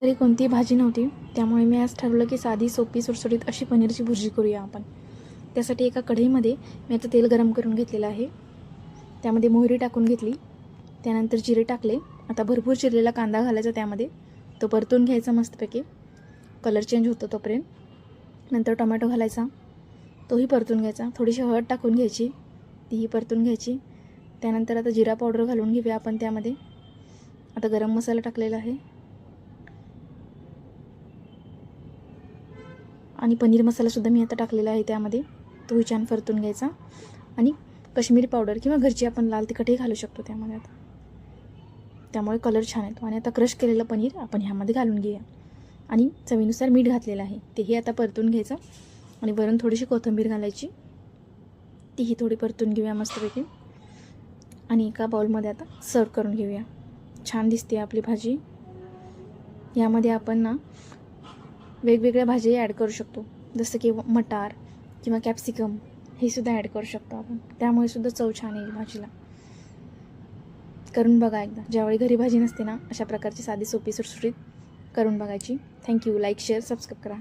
तरी कोणतीही भाजी नव्हती, त्यामुळे मी आज ठरवलं की साधी सोपी सुटसुटीत अशी पनीरची भुर्जी करूया आपण. त्यासाठी एका कढईमध्ये मी आता तेल गरम करून घेतलेलं आहे. त्यामध्ये मोहरी टाकून घेतली, त्यानंतर जिरे टाकले. आता भरपूर चिरलेला कांदा घालायचा त्यामध्ये, तो परतून घ्यायचा मस्तपैकी, कलर चेंज होतो तोपर्यंत. नंतर टोमॅटो घालायचा, तोही परतून घ्यायचा. थोडीशी हळद टाकून घ्यायची, तीही परतून घ्यायची. त्यानंतर आता जिरा पावडर घालून घेऊया आपण त्यामध्ये. आता गरम मसाला टाकलेला आहे आणि पनीर मसालासुद्धा मी आता टाकलेला आहे त्यामध्ये, तोही छान परतून घ्यायचा. आणि काश्मीरी पावडर किंवा घरची आपण लाल तिखटही घालू शकतो त्यामध्ये आता, त्यामुळे कलर छान येतो. आणि आता क्रश केलेलं पनीर आपण ह्यामध्ये घालून घेऊया आणि चवीनुसार मीठ घातलेलं आहे तेही आता परतून घ्यायचं. आणि वरून थोडीशी कोथिंबीर घालायची, तीही थोडी परतून घेऊया मस्तपैकी. आणि एका बाउलमध्ये आता सर्व करून घेऊया. छान दिसते आपली भाजी. यामध्ये आपण ना वेगवेगळ्या भाज्या ॲड करू शकतो, जसं की मटार किंवा कॅप्सिकम हे सुद्धा ॲड करू शकतो आपण, त्यामुळे सुद्धा चव छान येईल भाजीला. करून बघा एकदा. ज्यावेळी घरी भाजी नसते ना, अशा प्रकारची साधी सोपी सुटसुटीत करून बघायची. थँक्यू. लाईक, शेअर, सबस्क्राईब करा.